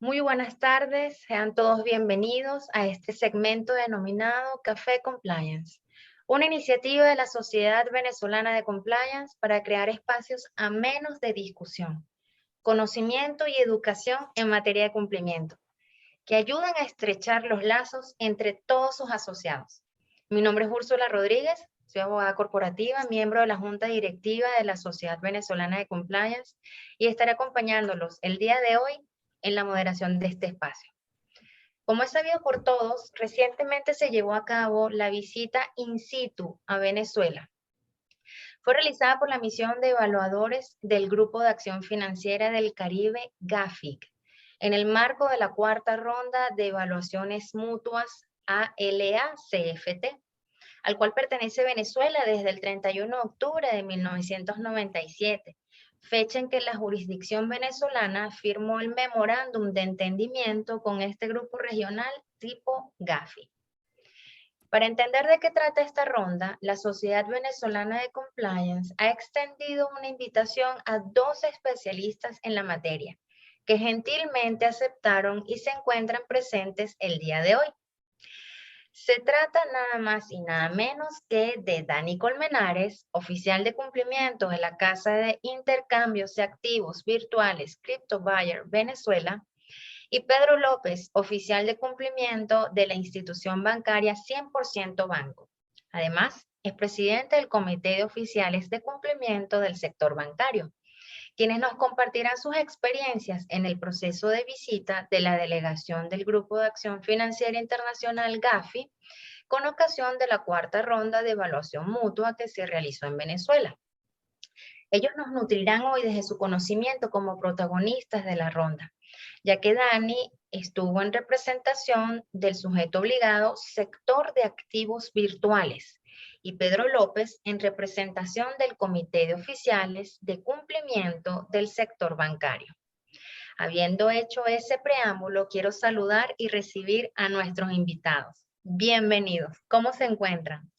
Muy buenas tardes, sean todos bienvenidos a este segmento denominado Café Compliance, una iniciativa de la Sociedad Venezolana de Compliance para crear espacios amenos de discusión, conocimiento y educación en materia de cumplimiento, que ayudan a estrechar los lazos entre todos sus asociados. Mi nombre es Úrsula Rodríguez, soy abogada corporativa, miembro de la Junta Directiva de la Sociedad Venezolana de Compliance y estaré acompañándolos el día de hoy en la moderación de este espacio. Como es sabido por todos, recientemente se llevó a cabo la visita in situ a Venezuela. Fue realizada por la misión de evaluadores del Grupo de Acción Financiera del Caribe, GAFIC, en el marco de la cuarta ronda de evaluaciones mutuas ALA-CFT, al cual pertenece Venezuela desde el 31 de octubre de 1997, fecha en que la jurisdicción venezolana firmó el memorándum de entendimiento con este grupo regional tipo GAFI. Para entender de qué trata esta ronda, la Sociedad Venezolana de Compliance ha extendido una invitación a 2 especialistas en la materia, que gentilmente aceptaron y se encuentran presentes el día de hoy. Se trata nada más y nada menos que de Dani Colmenares, oficial de cumplimiento de la Casa de Intercambios de Activos Virtuales CryptoBuyer Venezuela, y Pedro López, oficial de cumplimiento de la institución bancaria 100% Banco. Además, es presidente del Comité de Oficiales de Cumplimiento del Sector Bancario, quienes nos compartirán sus experiencias en el proceso de visita de la delegación del Grupo de Acción Financiera Internacional GAFI con ocasión de la cuarta ronda de evaluación mutua que se realizó en Venezuela. Ellos nos nutrirán hoy desde su conocimiento como protagonistas de la ronda, ya que Dani estuvo en representación del sujeto obligado sector de activos virtuales y Pedro López en representación del Comité de Oficiales de Cumplimiento del Sector Bancario. Habiendo hecho ese preámbulo, quiero saludar y recibir a nuestros invitados. Bienvenidos. ¿Cómo se encuentran?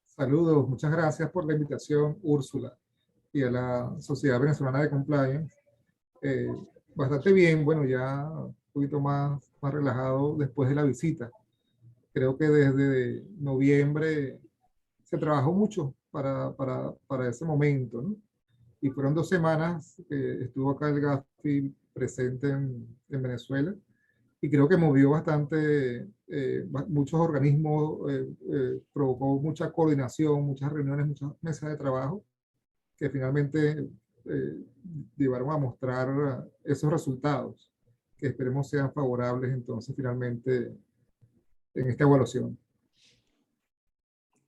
Saludos, muchas gracias por la invitación, Úrsula, y a la Sociedad Venezolana de Compliance. Bastante bien, bueno, ya un poquito más relajado después de la visita. Creo que desde noviembre se trabajó mucho para ese momento, ¿no? Y fueron 2 semanas que estuvo acá el GAFI presente en Venezuela y creo que movió bastante, muchos organismos, provocó mucha coordinación, muchas reuniones, muchas mesas de trabajo que finalmente eh, llevaron a mostrar esos resultados que esperemos sean favorables entonces finalmente en esta evaluación.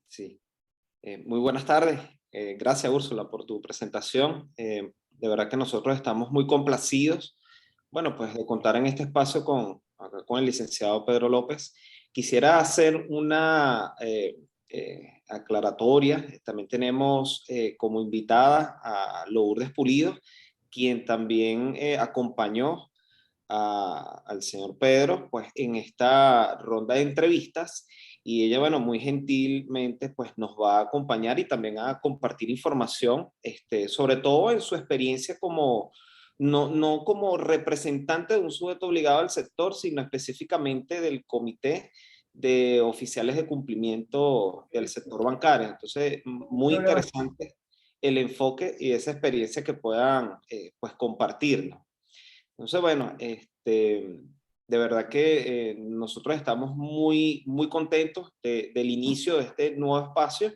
Sí. Muy buenas tardes. Gracias, Úrsula, por tu presentación. De verdad que nosotros estamos muy complacidos, bueno, pues de contar en este espacio acá con el licenciado Pedro López. Quisiera hacer una aclaratoria. También tenemos como invitada a Lourdes Pulido, quien también acompañó al señor Pedro, pues en esta ronda de entrevistas, y ella, bueno, muy gentilmente, pues nos va a acompañar y también a compartir información, sobre todo en su experiencia como, no como representante de un sujeto obligado al sector, sino específicamente del comité de oficiales de cumplimiento del sector bancario. Entonces, muy interesante el enfoque y esa experiencia que puedan, pues, compartirnos. Entonces, bueno, de verdad que nosotros estamos muy contentos del inicio de este nuevo espacio,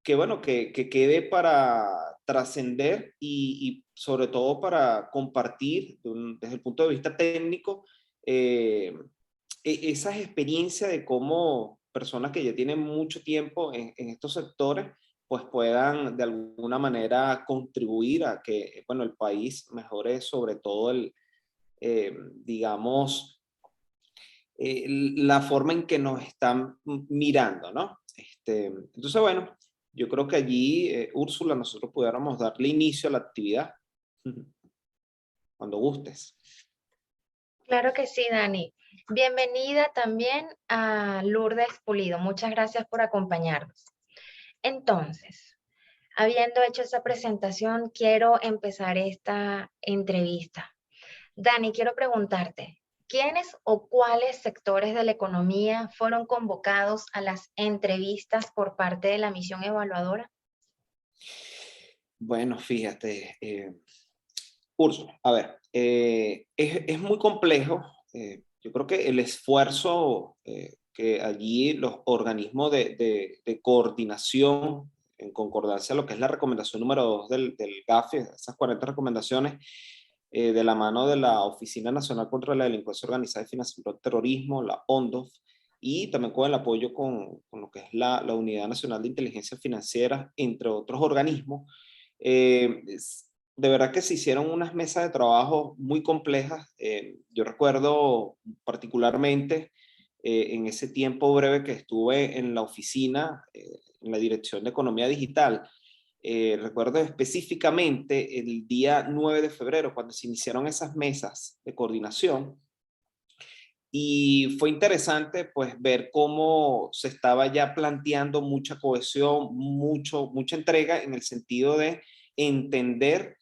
que bueno, que quede para trascender y sobre todo para compartir desde el punto de vista técnico esas experiencias de cómo personas que ya tienen mucho tiempo en estos sectores pues puedan de alguna manera contribuir a que, bueno, el país mejore sobre todo digamos, la forma en que nos están mirando, ¿no? Entonces, bueno, yo creo que allí, Úrsula, nosotros pudiéramos darle inicio a la actividad, cuando gustes. Claro que sí, Dani. Bienvenida también a Lourdes Pulido. Muchas gracias por acompañarnos. Entonces, Habiendo hecho esa presentación, quiero empezar esta entrevista. Dani, quiero preguntarte, ¿quiénes o cuáles sectores de la economía fueron convocados a las entrevistas por parte de la misión evaluadora? Bueno, fíjate, Úrsula, a ver, es muy complejo. Yo creo que el esfuerzo que allí los organismos de coordinación, en concordancia a lo que es la recomendación número 2 del GAFI, esas 40 recomendaciones, de la mano de la Oficina Nacional contra la Delincuencia Organizada y Financiamiento del Terrorismo, la ONDOF, y también con el apoyo con lo que es la Unidad Nacional de Inteligencia Financiera, entre otros organismos. De verdad que se hicieron unas mesas de trabajo muy complejas. Yo recuerdo particularmente en ese tiempo breve que estuve en la oficina, en la Dirección de Economía Digital. Recuerdo específicamente el día 9 de febrero, cuando se iniciaron esas mesas de coordinación, y fue interesante pues ver cómo se estaba ya planteando mucha cohesión, mucha entrega en el sentido de entender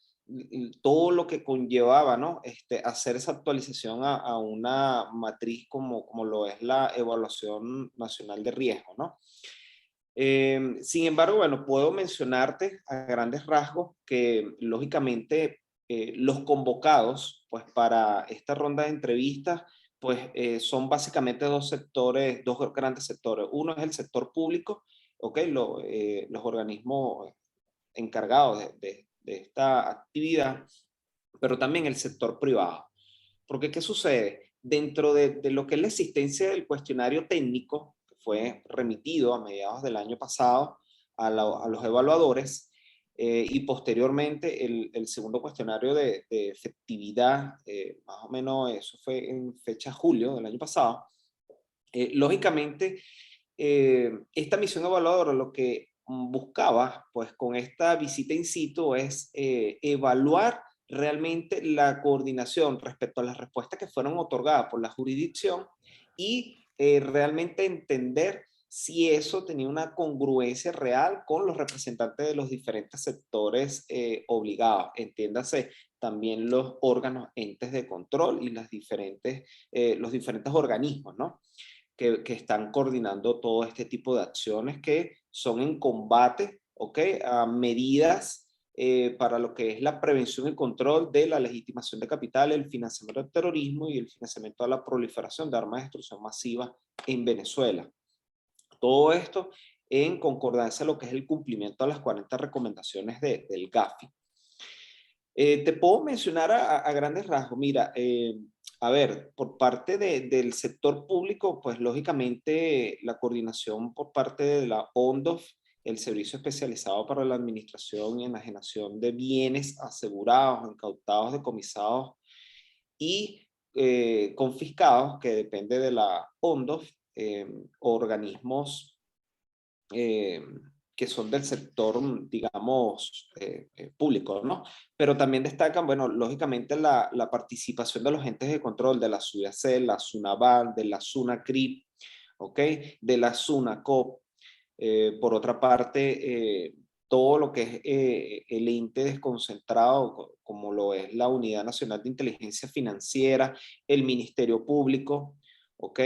todo lo que conllevaba, ¿no? Hacer esa actualización a una matriz como lo es la Evaluación Nacional de Riesgo, ¿no? Sin embargo, bueno, puedo mencionarte a grandes rasgos que lógicamente los convocados pues para esta ronda de entrevistas pues son básicamente dos sectores, dos grandes sectores. Uno es el sector público, ¿ok? Los organismos encargados de esta actividad, pero también el sector privado. Porque, ¿qué sucede? Dentro de lo que es la existencia del cuestionario técnico, que fue remitido a mediados del año pasado a los evaluadores, y posteriormente el segundo cuestionario de efectividad, más o menos eso fue en fecha julio del año pasado. Lógicamente, esta misión evaluadora lo que buscaba, pues con esta visita in situ, es evaluar realmente la coordinación respecto a las respuestas que fueron otorgadas por la jurisdicción y realmente entender si eso tenía una congruencia real con los representantes de los diferentes sectores obligados. Entiéndase, también los órganos, entes de control y los diferentes organismos, ¿no? Que están coordinando todo este tipo de acciones que son en combate, ¿ok? A medidas para lo que es la prevención y control de la legitimación de capital, el financiamiento del terrorismo y el financiamiento de la proliferación de armas de destrucción masiva en Venezuela. Todo esto en concordancia a lo que es el cumplimiento de las 40 recomendaciones del GAFI. Te puedo mencionar a grandes rasgos. Mira, a ver, por parte del sector público, pues lógicamente la coordinación por parte de la ONDOF, el Servicio Especializado para la Administración y Enajenación de Bienes Asegurados, Incautados, Decomisados y confiscados, que depende de la ONDOF, organismos que son del sector, digamos, público, ¿no? Pero también destacan, bueno, lógicamente la participación de los entes de control de la SUDACEL, la SUNAVAL, de la SUNACRIP, ¿ok? De la SUNACOP. Por otra parte, todo lo que es el ente desconcentrado, como lo es la Unidad Nacional de Inteligencia Financiera, el Ministerio Público, ¿ok?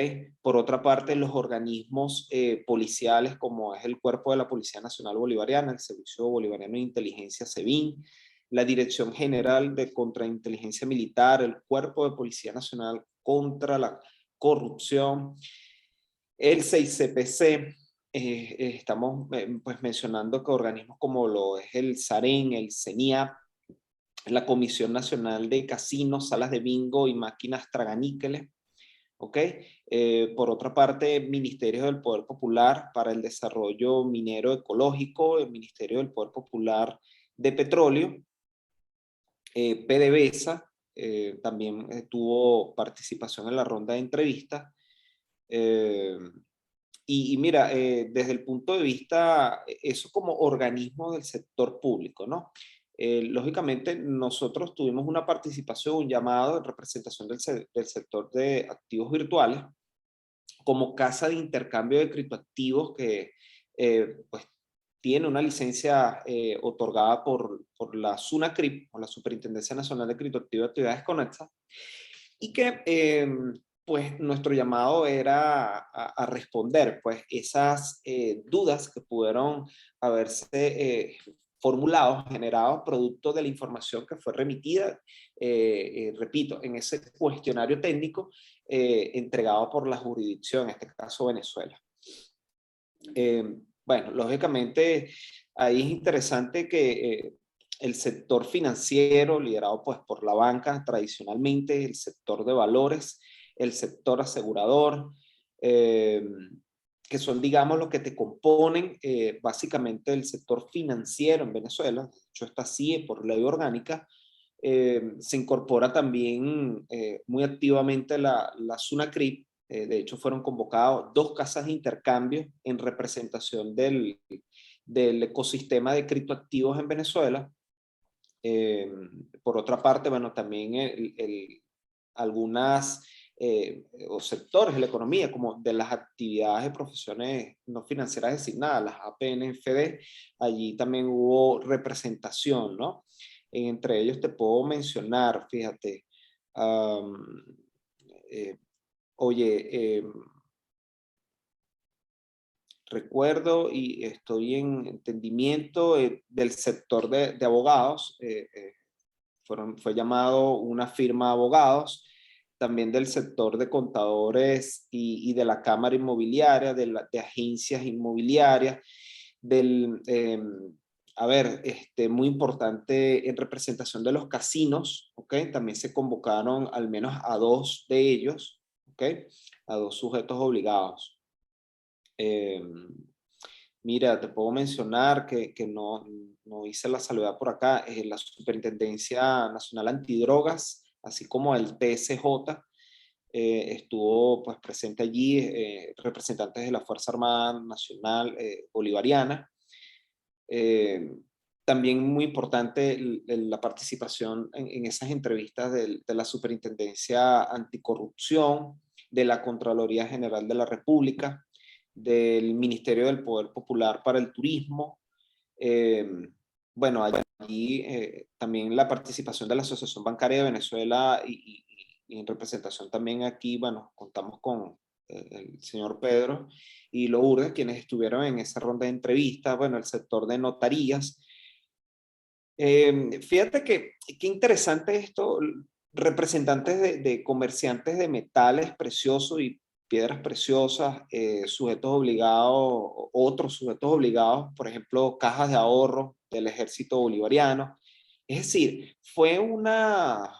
Por otra parte, los organismos policiales, como es el Cuerpo de la Policía Nacional Bolivariana, el Servicio Bolivariano de Inteligencia, SEBIN, la Dirección General de Contrainteligencia Militar, el Cuerpo de Policía Nacional contra la Corrupción, el 6CPC. Estamos pues mencionando que organismos como lo es el SAREN, el CENIAP, la Comisión Nacional de Casinos, Salas de Bingo y Máquinas Traganíqueles, ¿ok? Por otra parte, Ministerio del Poder Popular para el Desarrollo Minero Ecológico, el Ministerio del Poder Popular de Petróleo, PDVSA, también tuvo participación en la ronda de entrevistas. Y mira, desde el punto de vista, eso como organismo del sector público, ¿no? Lógicamente, nosotros tuvimos una participación, un llamado en representación del sector de activos virtuales como casa de intercambio de criptoactivos que pues tiene una licencia otorgada por la SUNACRIP, o la Superintendencia Nacional de Criptoactivos y Actividades Conexas, y que pues nuestro llamado era a responder pues esas dudas que pudieron haberse formulados, generados producto de la información que fue remitida, repito, en ese cuestionario técnico entregado por la jurisdicción, en este caso Venezuela. Bueno, lógicamente ahí es interesante que el sector financiero, liderado pues por la banca tradicionalmente, el sector de valores, el sector asegurador, que son, digamos, los que te componen básicamente el sector financiero en Venezuela. De hecho, esta CIE por ley orgánica, se incorpora también muy activamente la SUNACRIP. De hecho, fueron convocados 2 casas de intercambio en representación del ecosistema de criptoactivos en Venezuela. Por otra parte, bueno, también algunas o sectores de la economía, como de las actividades de profesiones no financieras designadas, las APNFD, allí también hubo representación, ¿no? Entre ellos te puedo mencionar, fíjate, recuerdo y estoy en entendimiento del sector de abogados. Fue llamado una firma de abogados, también del sector de contadores y de la cámara inmobiliaria, de agencias inmobiliarias, muy importante en representación de los casinos, ¿ok? También se convocaron al menos a 2 de ellos, ¿ok? A 2 sujetos obligados. Mira, te puedo mencionar que no hice la salvedad por acá, la Superintendencia Nacional Antidrogas, así como el TSJ, estuvo pues presente allí, representantes de la Fuerza Armada Nacional Bolivariana. También muy importante la participación en esas entrevistas de la Superintendencia Anticorrupción, de la Contraloría General de la República, del Ministerio del Poder Popular para el Turismo. Bueno, allí también la participación de la Asociación Bancaria de Venezuela y en representación también aquí, bueno, contamos con el señor Pedro y Lourdes, quienes estuvieron en esa ronda de entrevistas, bueno, el sector de notarías. Fíjate que qué interesante esto, representantes de comerciantes de metales preciosos y piedras preciosas, sujetos obligados, otros sujetos obligados, por ejemplo, cajas de ahorro del ejército bolivariano. Es decir, fue una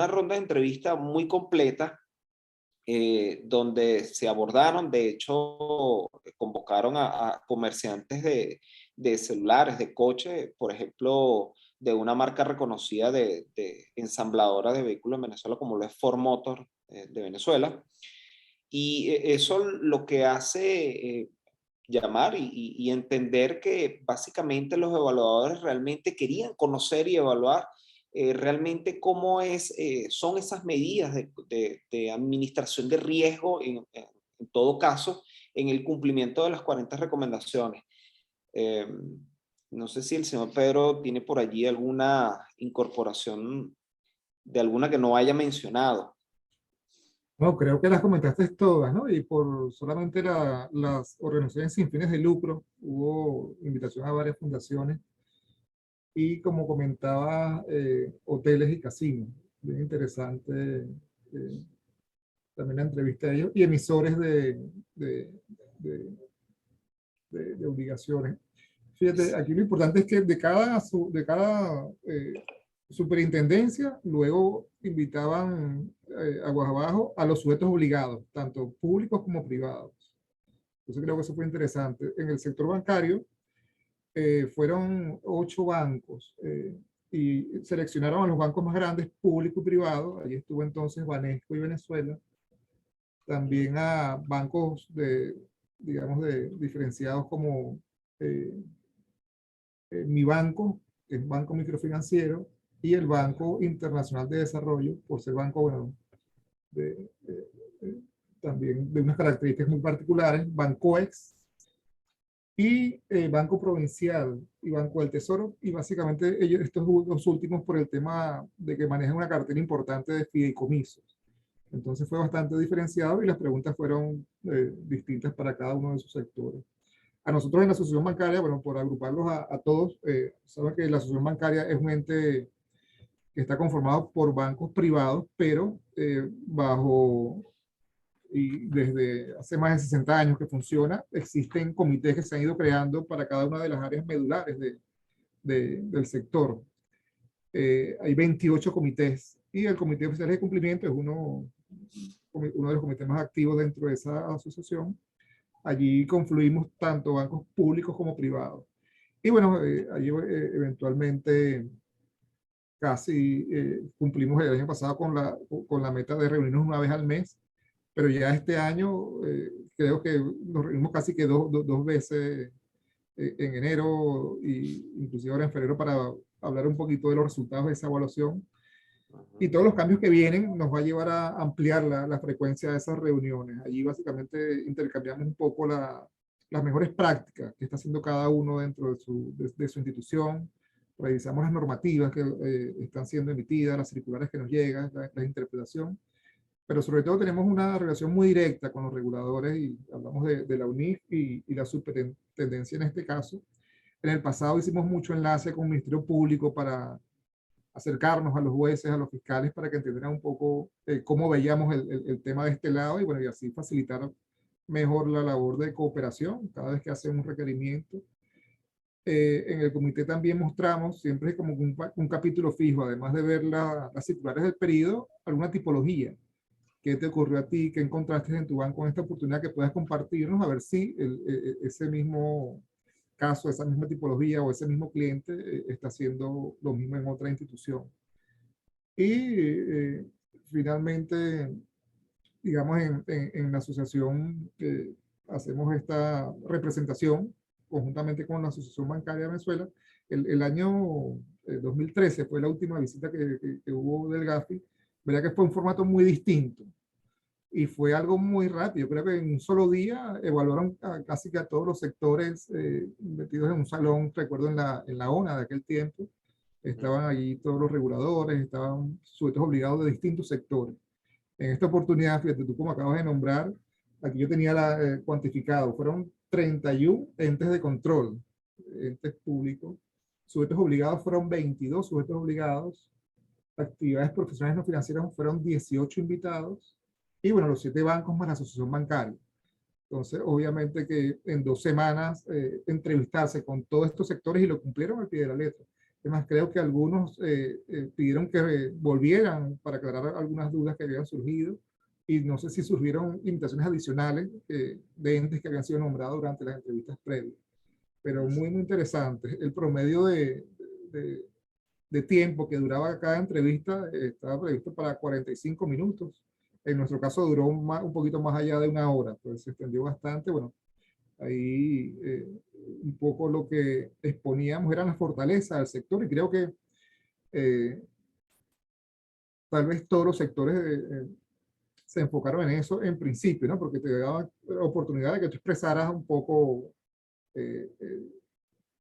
ronda de entrevista muy completa, donde se abordaron, de hecho, convocaron a comerciantes de celulares, de coches, por ejemplo, de una marca reconocida de ensambladora de vehículos en Venezuela, como lo es Ford Motor de Venezuela. Y eso lo que hace llamar y entender que básicamente los evaluadores realmente querían conocer y evaluar realmente cómo son esas medidas de administración de riesgo en todo caso en el cumplimiento de las 40 recomendaciones. No sé si el señor Pedro tiene por allí alguna incorporación de alguna que no haya mencionado. No, creo que las comentaste todas, ¿no? Y por solamente las organizaciones sin fines de lucro, hubo invitación a varias fundaciones y como comentaba, hoteles y casinos. Bien interesante también la entrevista de ellos y emisores de, de obligaciones. Fíjate, aquí lo importante es que de cada superintendencia luego invitaban aguas abajo a los sujetos obligados, tanto públicos como privados. Entonces creo que eso fue interesante. En el sector bancario fueron 8 bancos y seleccionaron a los bancos más grandes, público y privado. Allí estuvo entonces Banesco y Venezuela. También a bancos digamos, diferenciados como Mi Banco, que es un banco microfinanciero, y el Banco Internacional de Desarrollo, por ser banco, bueno, también de unas características muy particulares, Bancoex, y Banco Provincial y Banco del Tesoro, y básicamente ellos, estos dos últimos por el tema de que manejan una cartera importante de fideicomisos. Entonces fue bastante diferenciado y las preguntas fueron distintas para cada uno de sus sectores. A nosotros en la asociación bancaria, bueno, por agruparlos a todos, saben que la asociación bancaria es un ente que está conformado por bancos privados, pero y desde hace más de 60 años que funciona, existen comités que se han ido creando para cada una de las áreas medulares del sector. Hay 28 comités y el Comité Oficial de Cumplimiento es uno de los comités más activos dentro de esa asociación. Allí confluimos tanto bancos públicos como privados. Y bueno, allí eventualmente casi cumplimos el año pasado con la meta de reunirnos una vez al mes, pero ya este año creo que nos reunimos casi que dos veces en enero y inclusive ahora en febrero para hablar un poquito de los resultados de esa evaluación. Y todos los cambios que vienen nos va a llevar a ampliar la frecuencia de esas reuniones. Allí básicamente intercambiamos un poco las mejores prácticas que está haciendo cada uno dentro de su institución. Revisamos las normativas que están siendo emitidas, las circulares que nos llegan, la interpretación. Pero sobre todo tenemos una relación muy directa con los reguladores y hablamos de la UNIF y la superintendencia en este caso. En el pasado hicimos mucho enlace con el Ministerio Público para acercarnos a los jueces, a los fiscales, para que entendieran un poco cómo veíamos el tema de este lado y bueno, y así facilitar mejor la labor de cooperación cada vez que hacen un requerimiento. En el comité también mostramos, siempre como un capítulo fijo, además de ver las circulares del periodo, alguna tipología. ¿Qué te ocurrió a ti? ¿Qué encontraste en tu banco en esta oportunidad que puedas compartirnos? A ver si ese mismo caso, esa misma tipología o ese mismo cliente está haciendo lo mismo en otra institución. Y finalmente, digamos, en la asociación hacemos esta representación conjuntamente con la Asociación Bancaria de Venezuela. El año 2013 fue la última visita que hubo del GAFI. Verá que fue un formato muy distinto y fue algo muy rápido. Creo que en un solo día evaluaron casi que a todos los sectores metidos en un salón. Recuerdo en la ONA de aquel tiempo, estaban allí todos los reguladores, estaban sujetos obligados de distintos sectores. En esta oportunidad, fíjate tú como acabas de nombrar, aquí yo tenía cuantificado, fueron 31 entes de control, entes públicos, sujetos obligados fueron 22 sujetos obligados, actividades profesionales no financieras fueron 18 invitados, y bueno, los 7 bancos más la asociación bancaria. Entonces, obviamente que en 2 semanas entrevistarse con todos estos sectores y lo cumplieron al pie de la letra. Además, creo que algunos pidieron que volvieran para aclarar algunas dudas que habían surgido y no sé si surgieron invitaciones adicionales de entes que habían sido nombrados durante las entrevistas previas. Pero muy, muy interesante. El promedio de tiempo que duraba cada entrevista estaba previsto para 45 minutos. En nuestro caso duró un poquito más allá de 1 hora, pues se extendió bastante. Bueno, ahí un poco lo que exponíamos eran las fortalezas del sector y creo que tal vez todos los sectores se enfocaron en eso en principio, ¿no? Porque te daba oportunidad de que tú expresaras un poco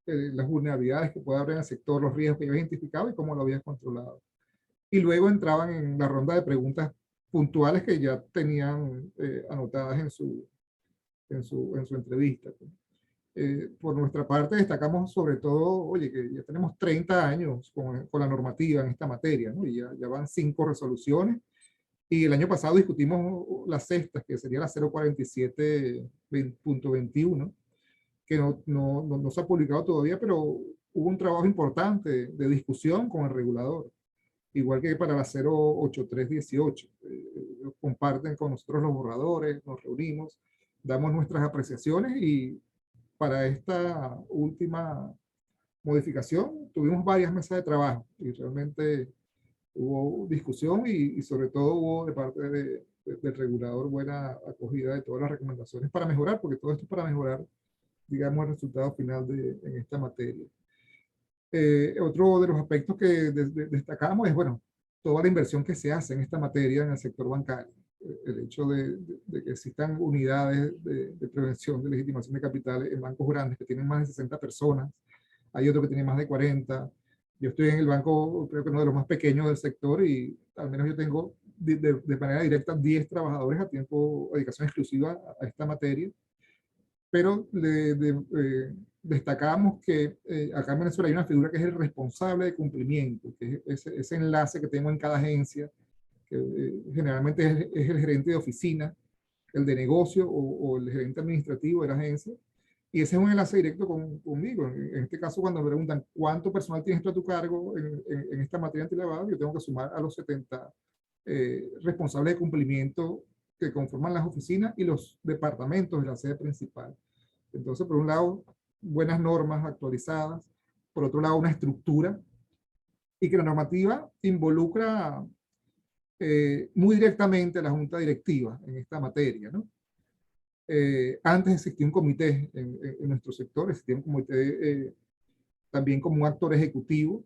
las vulnerabilidades que puede haber en el sector, los riesgos que yo había identificado y cómo lo habías controlado. Y luego entraban en la ronda de preguntas puntuales que ya tenían anotadas en su entrevista. Por nuestra parte destacamos sobre todo, oye, que ya tenemos 30 años con la normativa en esta materia, ¿no? Y ya van 5 resoluciones. Y el año pasado discutimos la sexta, que sería la 047.21, que no se ha publicado todavía, pero hubo un trabajo importante de discusión con el regulador. Igual que para la 08318. Comparten con nosotros los borradores, nos reunimos, damos nuestras apreciaciones y para esta última modificación tuvimos varias mesas de trabajo y realmente hubo discusión y sobre todo hubo de parte del regulador buena acogida de todas las recomendaciones para mejorar, porque todo esto es para mejorar, digamos, el resultado final en esta materia. Otro de los aspectos que destacamos es, bueno, toda la inversión que se hace en esta materia en el sector bancario. el hecho de que existan unidades de prevención de legitimación de capitales en bancos grandes que tienen más de 60 personas, hay otro que tiene más de 40. Yo estoy en el banco, creo que uno de los más pequeños del sector, y al menos yo tengo de manera directa 10 trabajadores a tiempo, a dedicación exclusiva a esta materia. Pero destacamos que acá en Venezuela hay una figura que es el responsable de cumplimiento, que es ese enlace que tengo en cada agencia, que generalmente es el gerente de oficina, el de negocio o el gerente administrativo de la agencia, y ese es un enlace directo conmigo. En este caso, cuando me preguntan cuánto personal tienes tú a tu cargo en esta materia antilavado, yo tengo que sumar a los 70 responsables de cumplimiento que conforman las oficinas y los departamentos de la sede principal. Entonces, por un lado, buenas normas actualizadas, por otro lado, una estructura, y que la normativa involucra muy directamente a la junta directiva en esta materia, ¿no? Antes existía un comité en nuestro sector, existía un comité también como un actor ejecutivo.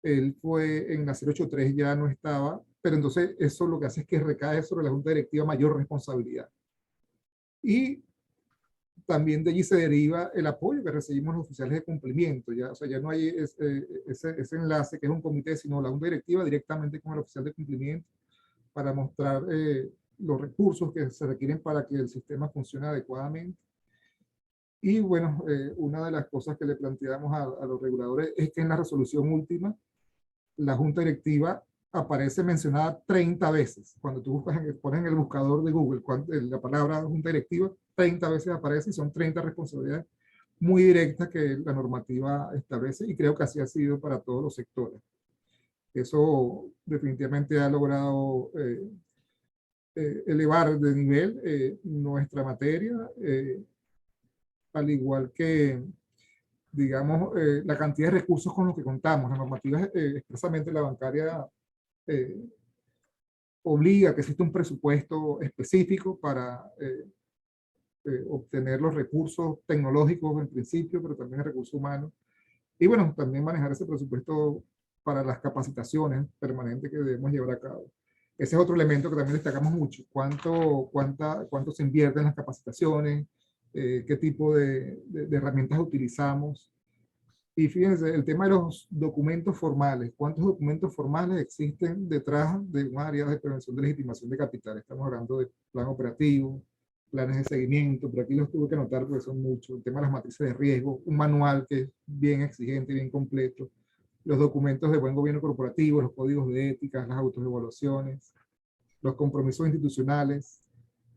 Él fue en la 083, ya no estaba, pero entonces eso lo que hace es que recae sobre la junta directiva mayor responsabilidad. Y también de allí se deriva el apoyo que recibimos los oficiales de cumplimiento. Ya, o sea, ya no hay ese enlace que es un comité, sino la junta directiva directamente con el oficial de cumplimiento para mostrar los recursos que se requieren para que el sistema funcione adecuadamente. Y bueno, una de las cosas que le planteamos a los reguladores es que en la resolución última, la junta directiva aparece mencionada 30 veces. Cuando tú pones en el buscador de Google la palabra junta directiva, 30 veces aparece, y son 30 responsabilidades muy directas que la normativa establece, y creo que así ha sido para todos los sectores. Eso definitivamente ha logrado elevar de nivel nuestra materia, al igual que, digamos, la cantidad de recursos con los que contamos. La normativa expresamente la bancaria obliga que exista un presupuesto específico para obtener los recursos tecnológicos en principio, pero también el recurso humano. Y bueno, también manejar ese presupuesto para las capacitaciones permanentes que debemos llevar a cabo. Ese es otro elemento que también destacamos mucho. ¿Cuánto se invierte en las capacitaciones? ¿Qué tipo de herramientas utilizamos? Y fíjense, el tema de los documentos formales. ¿Cuántos documentos formales existen detrás de un área de prevención de legitimación de capital? Estamos hablando de plan operativo, planes de seguimiento, pero aquí los tuve que anotar porque son muchos. El tema de las matrices de riesgo, un manual que es bien exigente, bien completo, los documentos de buen gobierno corporativo, los códigos de ética, las autoevaluaciones, los compromisos institucionales,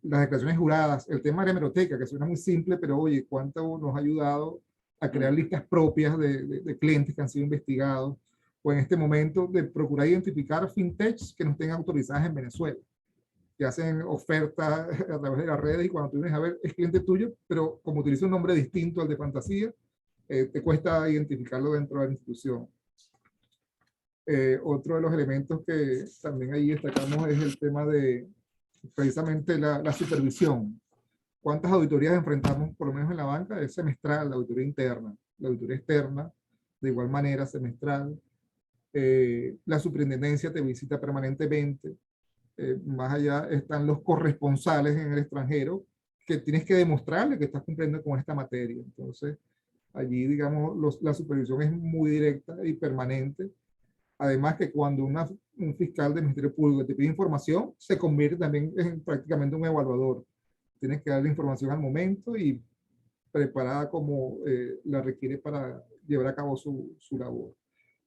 las declaraciones juradas, el tema de la hemeroteca, que suena muy simple, pero oye, cuánto nos ha ayudado a crear listas propias de clientes que han sido investigados, o en este momento de procurar identificar fintechs que no estén autorizadas en Venezuela, que hacen ofertas a través de las redes, y cuando tú vienes a ver es cliente tuyo, pero como utiliza un nombre distinto al de fantasía, te cuesta identificarlo dentro de la institución. Otro de los elementos que también ahí destacamos es el tema de precisamente la supervisión. ¿Cuántas auditorías enfrentamos, por lo menos en la banca? Es semestral, la auditoría interna, la auditoría externa, de igual manera semestral. La superintendencia te visita permanentemente. Más allá están los corresponsales en el extranjero, que tienes que demostrarle que estás cumpliendo con esta materia. Entonces, allí, digamos, la supervisión es muy directa y permanente. Además que cuando un fiscal del Ministerio Público te pide información, se convierte también en prácticamente un evaluador. Tienes que darle información al momento y preparada como la requiere para llevar a cabo su labor.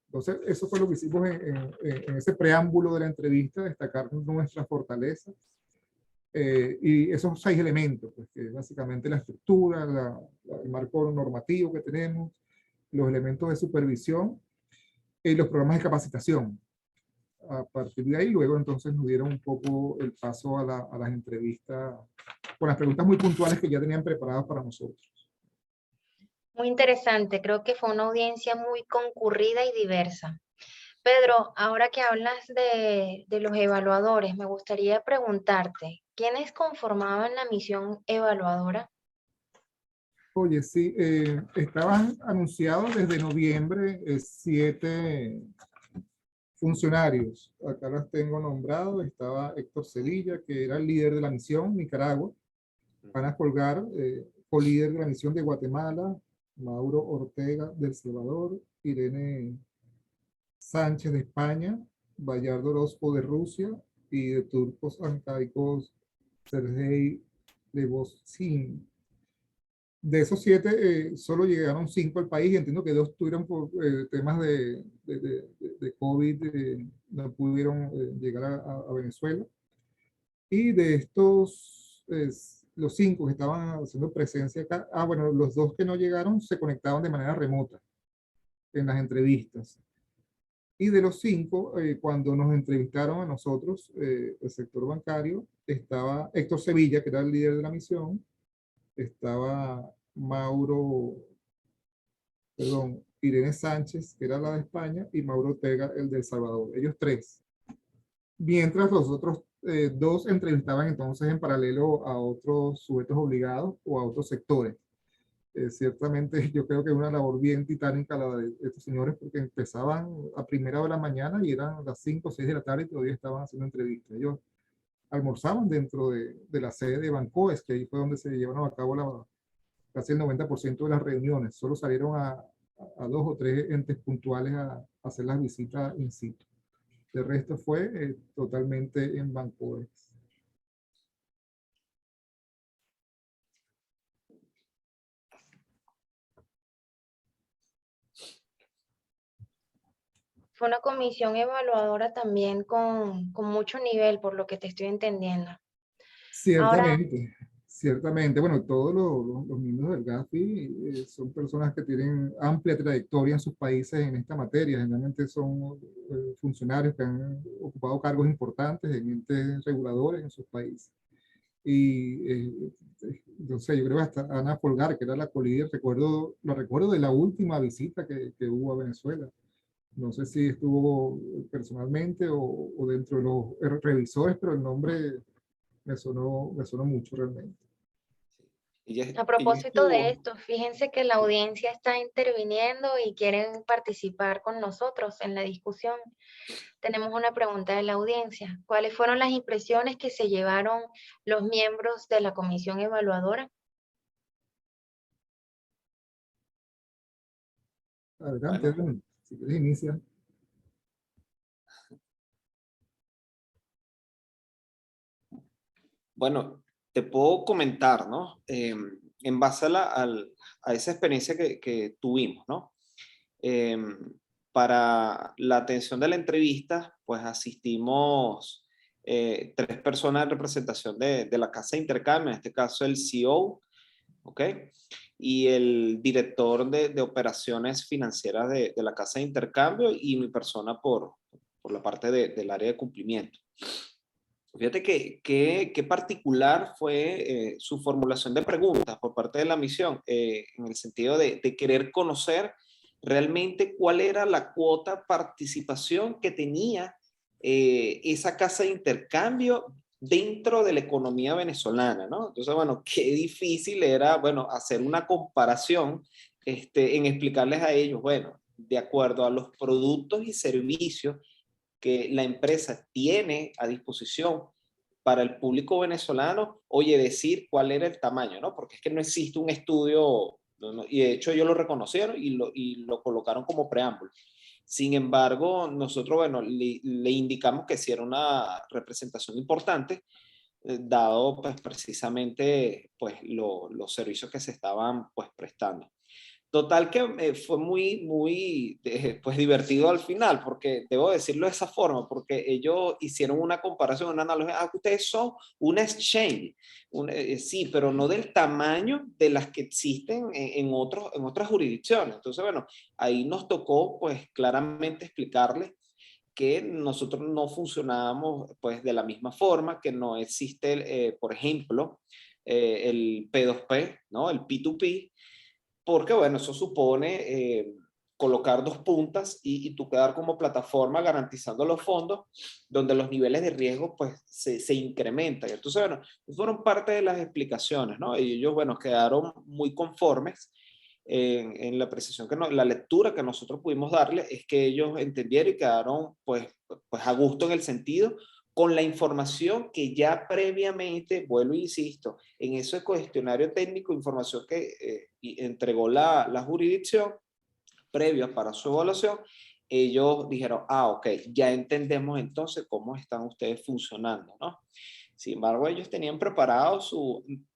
Entonces, eso fue lo que hicimos en ese preámbulo de la entrevista, destacar nuestras fortalezas y esos 6 elementos, pues, que básicamente la estructura, el marco normativo que tenemos, los elementos de supervisión y los programas de capacitación. A partir de ahí, luego entonces nos dieron un poco el paso a las entrevistas con las preguntas muy puntuales que ya tenían preparadas para nosotros. Muy interesante, creo que fue una audiencia muy concurrida y diversa. Pedro, ahora que hablas de los evaluadores, me gustaría preguntarte, ¿quiénes conformaban la misión evaluadora? Oye, sí, estaban anunciados desde noviembre 7 Funcionarios, acá las tengo nombrados. Estaba Héctor Sevilla, que era el líder de la misión Nicaragua. Ana Colgar, co-líder de la misión de Guatemala. Mauro Ortega del Salvador. Irene Sánchez de España. Bayardo Orozco de Rusia. Y de Turcos Ancaicos, Sergei Levostin. De esos 7, solo llegaron 5 al país. Entiendo que 2 tuvieron por temas de COVID, no pudieron llegar a Venezuela. Y de estos, los 5 que estaban haciendo presencia acá, bueno, los 2 que no llegaron se conectaban de manera remota en las entrevistas. Y de los 5, cuando nos entrevistaron a nosotros, el sector bancario, estaba Héctor Sevilla, que era el líder de la misión, estaba Irene Sánchez, que era la de España, y Mauro Ortega, el de El Salvador. Ellos 3. Mientras los otros 2 entrevistaban entonces en paralelo a otros sujetos obligados o a otros sectores. Ciertamente yo creo que es una labor bien titánica la de estos señores, porque empezaban a primera hora de la mañana y eran las 5 o 6 de la tarde y todavía estaban haciendo entrevistas. Ellos almorzaban dentro de la sede de Bancoes, que ahí fue donde se llevaron a cabo casi el 90% de las reuniones. Solo salieron a 2 o 3 entes puntuales a hacer las visitas in situ. El resto fue totalmente en Bancoes. Fue una comisión evaluadora también con mucho nivel, por lo que te estoy entendiendo. Ahora, Ciertamente. Bueno, todos los miembros del GAFI son personas que tienen amplia trayectoria en sus países en esta materia. Generalmente son funcionarios que han ocupado cargos importantes en entes reguladores en sus países. Y entonces yo creo que hasta Ana Folgar, que era la co-líder, lo recuerdo de la última visita que hubo a Venezuela. No sé si estuvo personalmente o dentro de los revisores, pero el nombre me sonó mucho realmente. a propósito de esto, fíjense que la audiencia está interviniendo y quieren participar con nosotros en la discusión. Tenemos una pregunta de la audiencia. ¿Cuáles fueron las impresiones que se llevaron los miembros de la comisión evaluadora? Adelante, bueno, si quieres inicia. Bueno, te puedo comentar, ¿no? En base a esa experiencia que tuvimos, ¿no? Para la atención de la entrevista, pues asistimos 3 personas en representación de la casa de intercambio, en este caso el CEO, ¿ok? Y el director de operaciones financieras de la casa de intercambio y mi persona por la parte del área de cumplimiento. Fíjate que particular fue su formulación de preguntas por parte de la misión, en el sentido de querer conocer realmente cuál era la cuota participación que tenía esa casa de intercambio dentro de la economía venezolana, ¿no? Entonces, bueno, qué difícil era, bueno, hacer una comparación en explicarles a ellos, bueno, de acuerdo a los productos y servicios que la empresa tiene a disposición para el público venezolano, oye, decir cuál era el tamaño, ¿no? Porque es que no existe un estudio, y de hecho ellos lo reconocieron y lo colocaron como preámbulo. Sin embargo, nosotros, bueno, le indicamos que sí era una representación importante, dado pues precisamente pues los servicios que se estaban pues prestando. Total que fue muy pues divertido al final, porque debo decirlo de esa forma, porque ellos hicieron una comparación, una analogía. Ustedes son una exchange, sí, pero no del tamaño de las que existen en otras jurisdicciones. Entonces, bueno, ahí nos tocó pues claramente explicarles que nosotros no funcionábamos pues de la misma forma, que no existe, por ejemplo, el P2P, ¿no? El P2P, porque bueno, eso supone colocar 2 puntas y tú quedar como plataforma garantizando los fondos, donde los niveles de riesgo pues se incrementan. Entonces, bueno, fueron parte de las explicaciones, ¿no? Y ellos, bueno, quedaron muy conformes en la apreciación la lectura que nosotros pudimos darle es que ellos entendieron y quedaron pues a gusto en el sentido con la información que ya previamente, vuelvo e insisto, en ese cuestionario técnico, información que entregó la jurisdicción previa para su evaluación, ellos dijeron, ok, ya entendemos entonces cómo están ustedes funcionando, ¿no? Sin embargo, ellos tenían preparado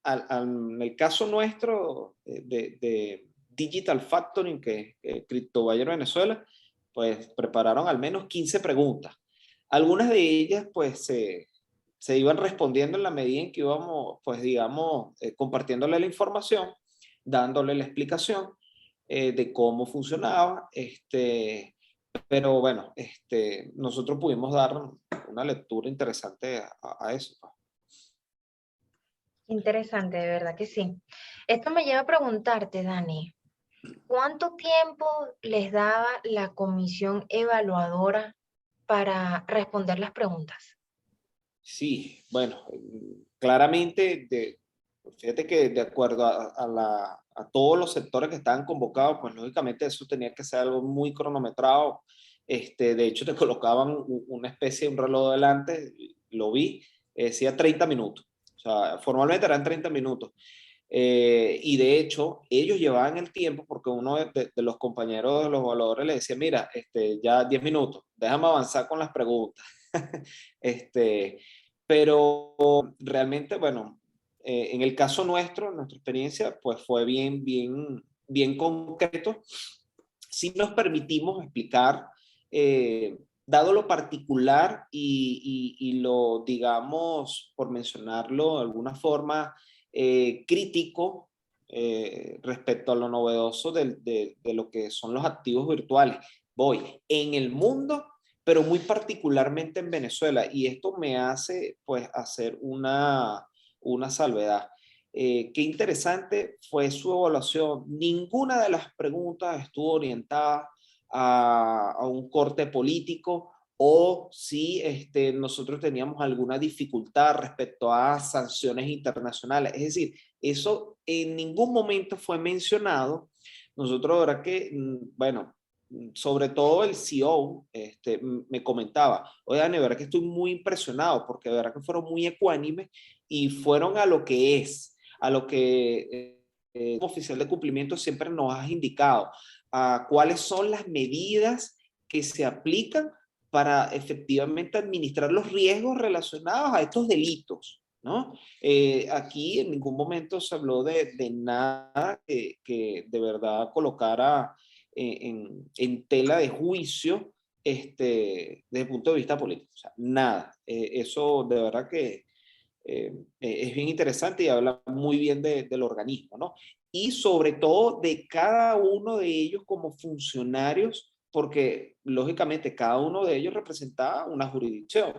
en el caso nuestro de Digital Factoring, que es Crypto Buyer Venezuela, pues prepararon al menos 15 preguntas. Algunas de ellas, pues, se iban respondiendo en la medida en que íbamos, pues, digamos, compartiéndole la información, dándole la explicación de cómo funcionaba, pero bueno, nosotros pudimos dar una lectura interesante a eso. Interesante, de verdad que sí. Esto me lleva a preguntarte, Dani, ¿cuánto tiempo les daba la comisión evaluadora para responder las preguntas? Sí, bueno, claramente, fíjate que de acuerdo a todos los sectores que estaban convocados, pues lógicamente eso tenía que ser algo muy cronometrado. De hecho, te colocaban una especie de un reloj delante, lo vi, decía 30 minutos. O sea, formalmente eran 30 minutos. Y de hecho, ellos llevaban el tiempo porque uno de los compañeros de los evaluadores le decía, mira, ya 10 minutos, déjame avanzar con las preguntas. Pero realmente, bueno, en el caso nuestro, nuestra experiencia, pues fue bien concreto. Sí nos permitimos explicar, dado lo particular y lo, digamos, por mencionarlo de alguna forma, crítico respecto a lo novedoso de lo que son los activos virtuales. Voy en el mundo, pero muy particularmente en Venezuela, y esto me hace pues hacer una salvedad. Qué interesante fue su evaluación. Ninguna de las preguntas estuvo orientada a un corte político o si nosotros teníamos alguna dificultad respecto a sanciones internacionales. Es decir, eso en ningún momento fue mencionado. Nosotros, de verdad que, bueno, sobre todo el CEO me comentaba, oye, Dani, de verdad que estoy muy impresionado porque de verdad que fueron muy ecuánimes y fueron a lo que es, a lo que como oficial de cumplimiento siempre nos has indicado, a cuáles son las medidas que se aplican para efectivamente administrar los riesgos relacionados a estos delitos, ¿no? Aquí en ningún momento se habló de nada que de verdad colocara en tela de juicio desde el punto de vista político. O sea, nada. Eso de verdad que es bien interesante y habla muy bien del organismo, ¿no? Y sobre todo de cada uno de ellos como funcionarios, porque lógicamente cada uno de ellos representaba una jurisdicción,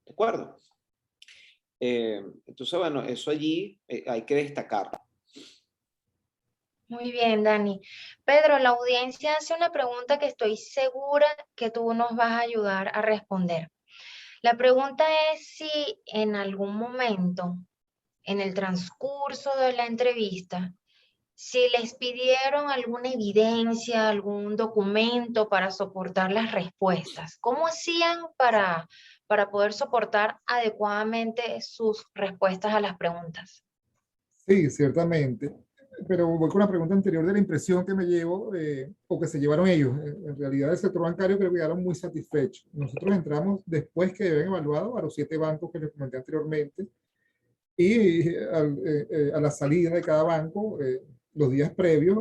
¿de acuerdo? Entonces, bueno, eso allí hay que destacarlo. Muy bien, Dani. Pedro, la audiencia hace una pregunta que estoy segura que tú nos vas a ayudar a responder. La pregunta es si en algún momento, en el transcurso de la entrevista, si les pidieron alguna evidencia, algún documento para soportar las respuestas. ¿Cómo hacían para poder soportar adecuadamente sus respuestas a las preguntas? Sí, ciertamente. Pero voy con la pregunta anterior de la impresión que me llevo o que se llevaron ellos. En realidad, el sector bancario creo que quedaron muy satisfechos. Nosotros entramos después que habían evaluado a los 7 bancos que les comenté anteriormente y a la salida de cada banco, los días previos,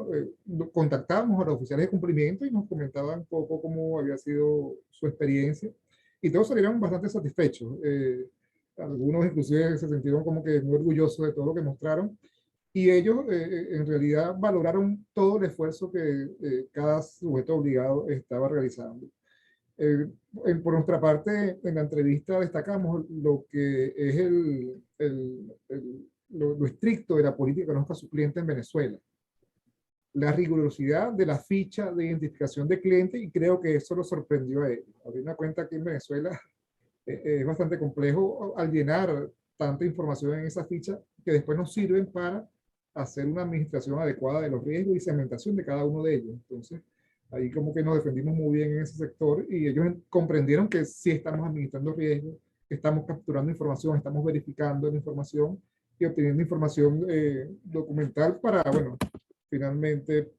contactábamos a los oficiales de cumplimiento y nos comentaban un poco cómo había sido su experiencia y todos salieron bastante satisfechos. Algunos inclusive se sintieron como que muy orgullosos de todo lo que mostraron y ellos en realidad valoraron todo el esfuerzo que cada sujeto obligado estaba realizando. Eh, por nuestra parte, en la entrevista destacamos lo que es lo estricto de la política que conozca a su cliente en Venezuela, la rigurosidad de la ficha de identificación de cliente y creo que eso lo sorprendió a ellos. Abrir una cuenta aquí en Venezuela es bastante complejo al llenar tanta información en esa ficha que después nos sirven para hacer una administración adecuada de los riesgos y segmentación de cada uno de ellos. Entonces, ahí como que nos defendimos muy bien en ese sector y ellos comprendieron que sí estamos administrando riesgos, que estamos capturando información, estamos verificando la información y obteniendo información documental para, bueno, finalmente,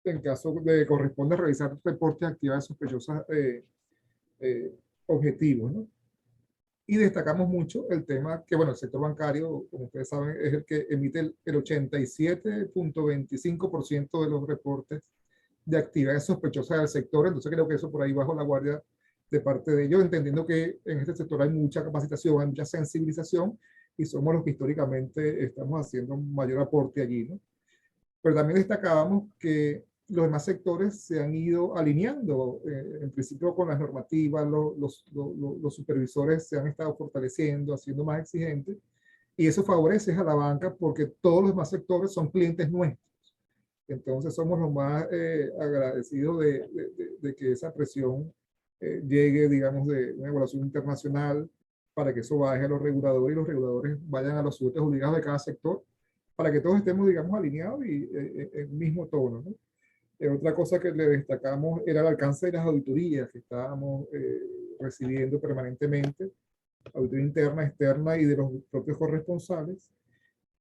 en caso de corresponde realizar reportes de actividades sospechosas objetivos, ¿no? Y destacamos mucho el tema que, bueno, el sector bancario, como ustedes saben, es el que emite el 87.25% de los reportes de actividades sospechosas del sector. Entonces creo que eso por ahí bajo la guardia de parte de ellos, entendiendo que en este sector hay mucha capacitación, hay mucha sensibilización y somos los que históricamente estamos haciendo un mayor aporte allí, ¿no? Pero también destacábamos que los demás sectores se han ido alineando, en principio con las normativas, los supervisores se han estado fortaleciendo, haciendo más exigentes, y eso favorece a la banca porque todos los demás sectores son clientes nuestros. Entonces somos los más agradecidos de que esa presión llegue, digamos, de una evaluación internacional para que eso baje a los reguladores y los reguladores vayan a los sujetos obligados de cada sector para que todos estemos, digamos, alineados y en el mismo tono, ¿no? Otra cosa que le destacamos era el alcance de las auditorías que estábamos recibiendo permanentemente, auditoría interna, externa y de los propios corresponsales.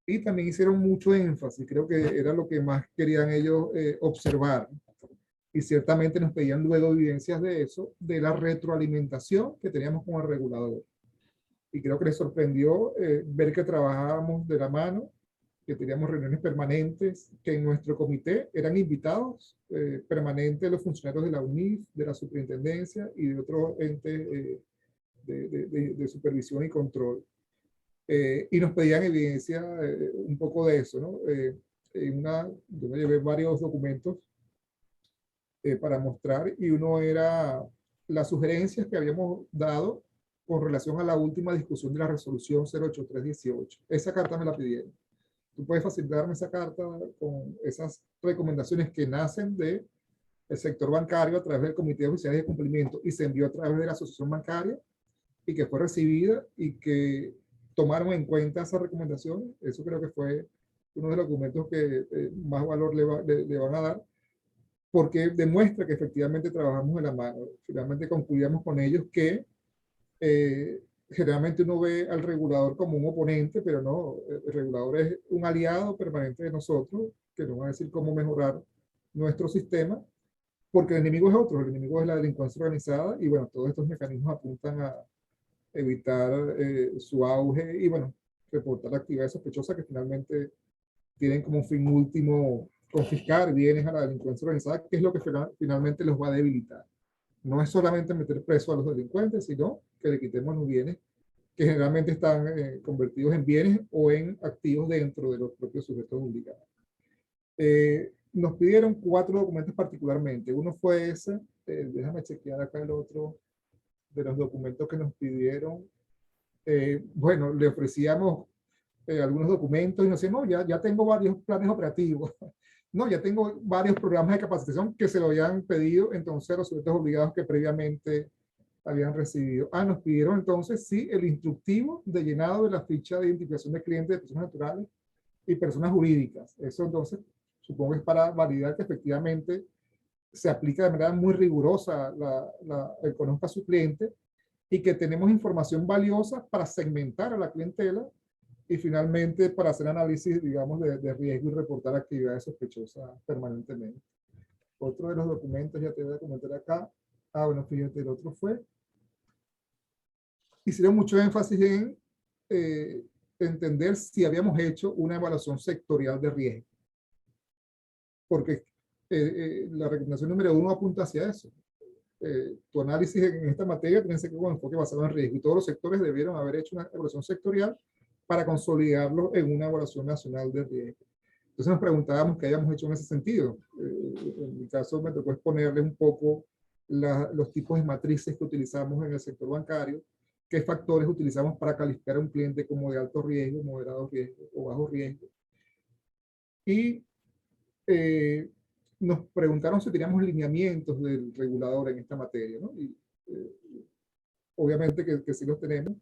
Y también hicieron mucho énfasis, creo que era lo que más querían ellos observar. Y ciertamente nos pedían luego evidencias de eso, de la retroalimentación que teníamos con el regulador. Y creo que les sorprendió ver que trabajábamos de la mano, que teníamos reuniones permanentes, que en nuestro comité eran invitados permanentes los funcionarios de la UNIF, de la superintendencia y de otros entes de supervisión y control. Y nos pedían evidencia un poco de eso, ¿no? Yo me llevé varios documentos para mostrar y uno era las sugerencias que habíamos dado con relación a la última discusión de la resolución 08318. Esa carta me la pidieron. Tú puedes facilitarme esa carta con esas recomendaciones que nacen del sector bancario a través del Comité de Oficiales de Cumplimiento y se envió a través de la Asociación Bancaria y que fue recibida y que tomaron en cuenta esas recomendaciones. Eso creo que fue uno de los documentos que más valor le van a dar, porque demuestra que efectivamente trabajamos de la mano. Finalmente concluíamos con ellos que generalmente uno ve al regulador como un oponente, pero no, el regulador es un aliado permanente de nosotros, que nos va a decir cómo mejorar nuestro sistema, porque el enemigo es otro, el enemigo es la delincuencia organizada, y bueno, todos estos mecanismos apuntan a evitar su auge y bueno, reportar actividades sospechosas que finalmente tienen como fin último confiscar bienes a la delincuencia organizada, que es lo que finalmente los va a debilitar. No es solamente meter preso a los delincuentes, sino que le quitemos los bienes que generalmente están convertidos en bienes o en activos dentro de los propios sujetos obligados. Nos pidieron 4 documentos particularmente. Uno fue ese, déjame chequear acá el otro de los documentos que nos pidieron. Bueno, le ofrecíamos algunos documentos y nos decían, no, ya tengo varios planes operativos. No, ya tengo varios programas de capacitación que se lo habían pedido entonces a los sujetos obligados que previamente habían recibido. Nos pidieron entonces, sí, el instructivo de llenado de la ficha de identificación de clientes de personas naturales y personas jurídicas. Eso entonces supongo que es para validar que efectivamente se aplica de manera muy rigurosa el conozca a su cliente y que tenemos información valiosa para segmentar a la clientela y finalmente para hacer análisis, digamos, de riesgo y reportar actividades sospechosas permanentemente. Otro de los documentos, ya te voy a comentar acá. Bueno, fíjate, el otro fue. Hicieron mucho énfasis en entender si habíamos hecho una evaluación sectorial de riesgo. Porque la recomendación número 1 apunta hacia eso. Tu análisis en esta materia tiene que ser con enfoque basado en riesgo y todos los sectores debieron haber hecho una evaluación sectorial para consolidarlo en una evaluación nacional de riesgo. Entonces nos preguntábamos qué habíamos hecho en ese sentido. En mi caso me tocó exponerles un poco los tipos de matrices que utilizamos en el sector bancario, qué factores utilizamos para calificar a un cliente como de alto riesgo, moderado riesgo o bajo riesgo. Y nos preguntaron si teníamos lineamientos del regulador en esta materia, ¿no? Y obviamente que sí los tenemos,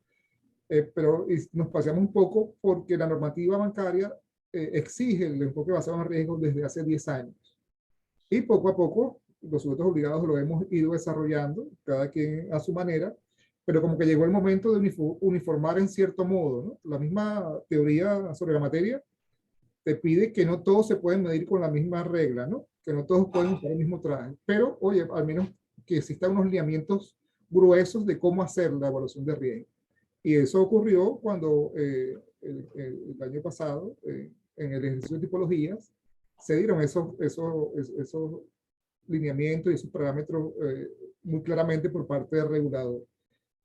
pero nos paseamos un poco porque la normativa bancaria exige el enfoque basado en riesgos desde hace 10 años. Y poco a poco, los sujetos obligados lo hemos ido desarrollando, cada quien a su manera, pero como que llegó el momento de uniformar en cierto modo, ¿no? La misma teoría sobre la materia te pide que no todos se pueden medir con la misma regla, ¿no? Que no todos pueden usar el mismo traje, pero oye, al menos que existan unos lineamientos gruesos de cómo hacer la evaluación de riesgo. Y eso ocurrió cuando el año pasado, en el ejercicio de tipologías, se dieron esos lineamientos y esos parámetros muy claramente por parte del regulador.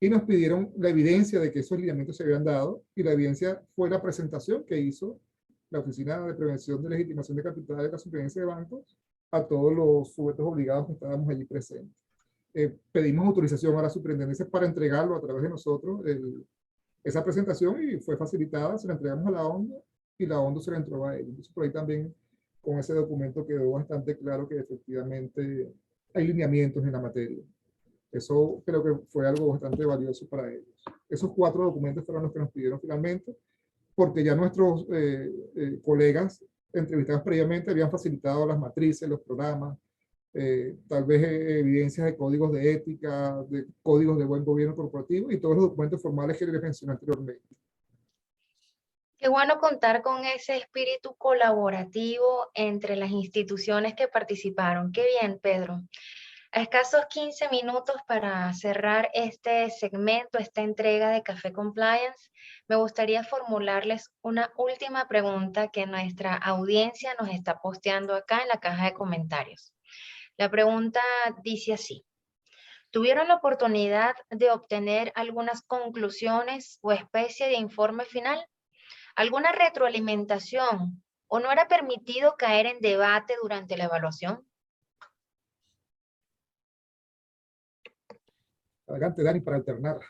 Y nos pidieron la evidencia de que esos lineamientos se habían dado, y la evidencia fue la presentación que hizo la Oficina de Prevención de Legitimación de Capital de la Superintendencia de Bancos a todos los sujetos obligados que estábamos allí presentes. Pedimos autorización a la superintendencia para entregarlo a través de nosotros, esa presentación, y fue facilitada, se la entregamos a la ONDO y la ONDO se la entregó a ellos. Entonces, por ahí también con ese documento quedó bastante claro que efectivamente hay lineamientos en la materia. Eso creo que fue algo bastante valioso para ellos. Esos 4 documentos fueron los que nos pidieron finalmente, porque ya nuestros colegas entrevistados previamente habían facilitado las matrices, los programas, tal vez evidencias de códigos de ética, de códigos de buen gobierno corporativo y todos los documentos formales que les mencioné anteriormente. Qué bueno contar con ese espíritu colaborativo entre las instituciones que participaron. Qué bien, Pedro. A escasos 15 minutos para cerrar este segmento, esta entrega de Café Compliance, me gustaría formularles una última pregunta que nuestra audiencia nos está posteando acá en la caja de comentarios. La pregunta dice así: ¿tuvieron la oportunidad de obtener algunas conclusiones o especie de informe final? ¿Alguna retroalimentación o no era permitido caer en debate durante la evaluación? Adelante, Dani, para alternar.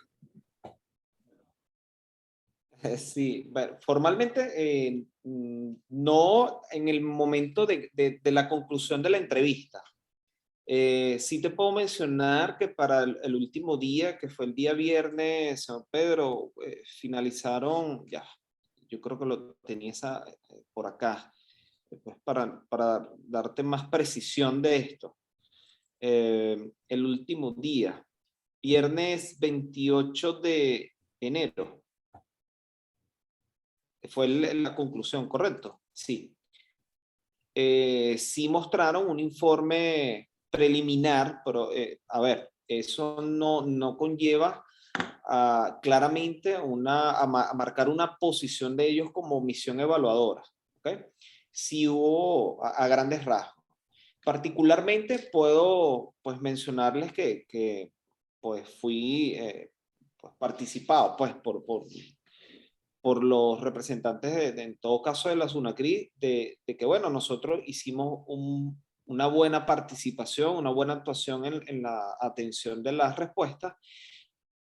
Sí, bueno, formalmente no en el momento de la conclusión de la entrevista. Sí te puedo mencionar que para el último día, que fue el día viernes, San Pedro, finalizaron, ya, yo creo que lo tenía por acá, pues para darte más precisión de esto. El último día, viernes 28 de enero, fue la conclusión, ¿correcto? Sí. Sí mostraron un informe preliminar, pero a ver, eso no conlleva claramente a marcar una posición de ellos como misión evaluadora. ¿Okay? Sí hubo a grandes rasgos. Particularmente puedo pues mencionarles que pues fui pues, participado pues por los representantes en todo caso de la SUNACRI, de que bueno, nosotros hicimos una buena participación, una buena actuación en la atención de las respuestas,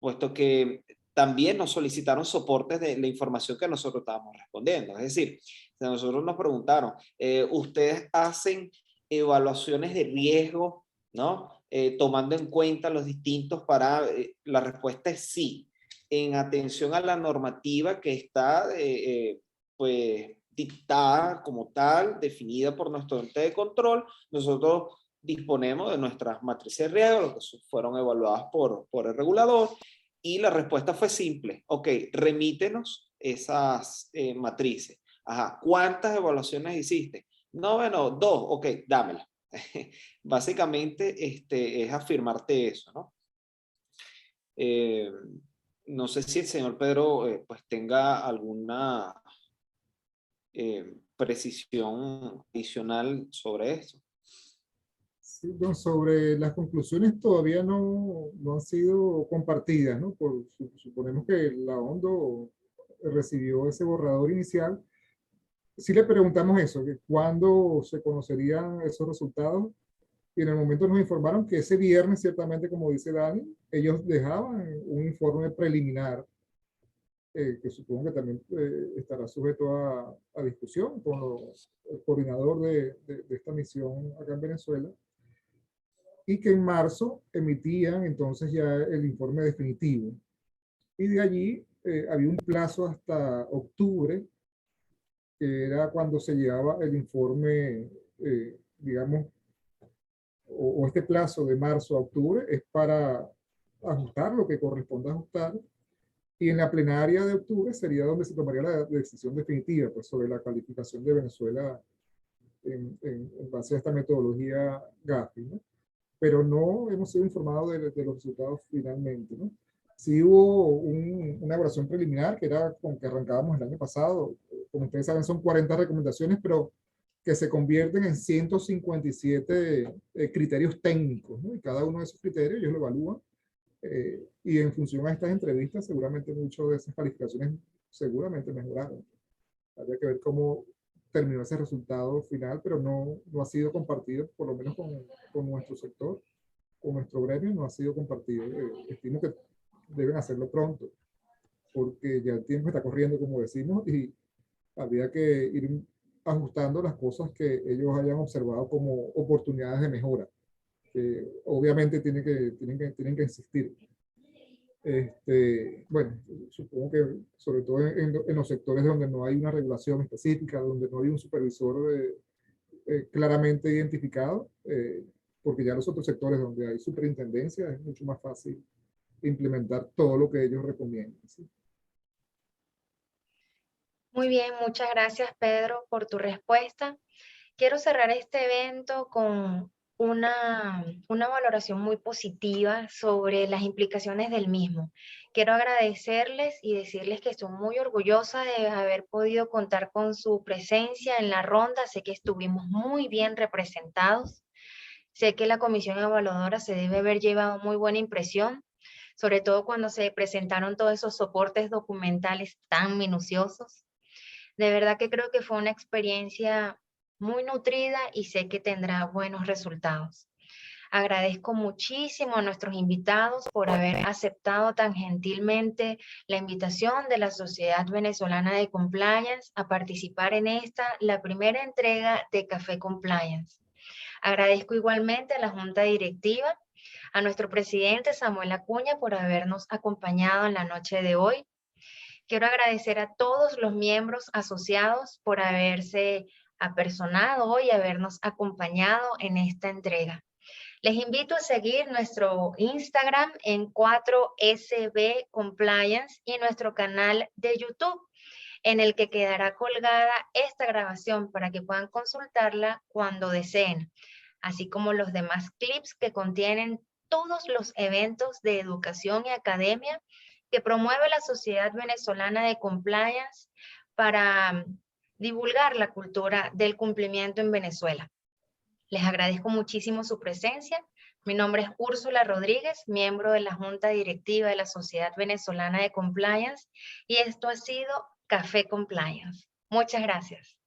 puesto que también nos solicitaron soportes de la información que nosotros estábamos respondiendo. Es decir, nosotros nos preguntaron, ¿ustedes hacen evaluaciones de riesgo, ¿no? Tomando en cuenta los distintos parámetros? La respuesta es sí, en atención a la normativa que está pues, dictada como tal, definida por nuestro ente de control. Nosotros disponemos de nuestras matrices de riesgo, lo que fueron evaluadas por el regulador, y la respuesta fue simple. Ok, remítenos esas matrices. Ajá, ¿cuántas evaluaciones hiciste? No, bueno, 2, ok, dámela. Básicamente es afirmarte eso, ¿no? No sé si el señor Pedro pues tenga alguna precisión adicional sobre eso. Sí, no, sobre las conclusiones todavía no han sido compartidas, ¿no? Suponemos que la ONDO recibió ese borrador inicial. Sí le preguntamos eso, que cuándo se conocerían esos resultados, y en el momento nos informaron que ese viernes, ciertamente, como dice Dani, ellos dejaban un informe preliminar, que supongo que también estará sujeto a discusión con el coordinador de esta misión acá en Venezuela, y que en marzo emitían entonces ya el informe definitivo. Y de allí había un plazo hasta octubre que era cuando se llevaba el informe, digamos, o este plazo de marzo a octubre, es para ajustar lo que corresponde ajustar. Y en la plenaria de octubre sería donde se tomaría la decisión definitiva, pues, sobre la calificación de Venezuela en base a esta metodología Gafi, ¿no? Pero no hemos sido informados de los resultados finalmente, ¿no? Sí hubo una evaluación preliminar que era con que arrancábamos el año pasado. Como ustedes saben, son 40 recomendaciones, pero que se convierten en 157 criterios técnicos, ¿no? Y cada uno de esos criterios ellos lo evalúan. Y en función a estas entrevistas, seguramente muchas de esas calificaciones seguramente mejoraron. Habría que ver cómo terminó ese resultado final, pero no ha sido compartido, por lo menos con nuestro sector, con nuestro gremio, no ha sido compartido. Estimo que deben hacerlo pronto, porque ya el tiempo está corriendo, como decimos, y habría que ir ajustando las cosas que ellos hayan observado como oportunidades de mejora, que obviamente tienen que insistir. Bueno, supongo que sobre todo en los sectores donde no hay una regulación específica, donde no hay un supervisor claramente identificado, porque ya los otros sectores donde hay superintendencia es mucho más fácil implementar todo lo que ellos recomiendan, ¿sí? Muy bien, muchas gracias, Pedro, por tu respuesta. Quiero cerrar este evento con una valoración muy positiva sobre las implicaciones del mismo. Quiero agradecerles y decirles que estoy muy orgullosa de haber podido contar con su presencia en la ronda. Sé que estuvimos muy bien representados. Sé que la comisión evaluadora se debe haber llevado muy buena impresión, sobre todo cuando se presentaron todos esos soportes documentales tan minuciosos. De verdad que creo que fue una experiencia muy nutrida y sé que tendrá buenos resultados. Agradezco muchísimo a nuestros invitados por haber aceptado tan gentilmente la invitación de la Sociedad Venezolana de Compliance a participar en la primera entrega de Café Compliance. Agradezco igualmente a la Junta Directiva, a nuestro presidente Samuel Acuña por habernos acompañado en la noche de hoy. Quiero agradecer a todos los miembros asociados por haberse apersonado hoy y habernos acompañado en esta entrega. Les invito a seguir nuestro Instagram en 4SB Compliance y nuestro canal de YouTube, en el que quedará colgada esta grabación para que puedan consultarla cuando deseen, así como los demás clips que contienen todos los eventos de educación y academia que promueve la Sociedad Venezolana de Compliance para divulgar la cultura del cumplimiento en Venezuela. Les agradezco muchísimo su presencia. Mi nombre es Úrsula Rodríguez, miembro de la Junta Directiva de la Sociedad Venezolana de Compliance, y esto ha sido Café Compliance. Muchas gracias.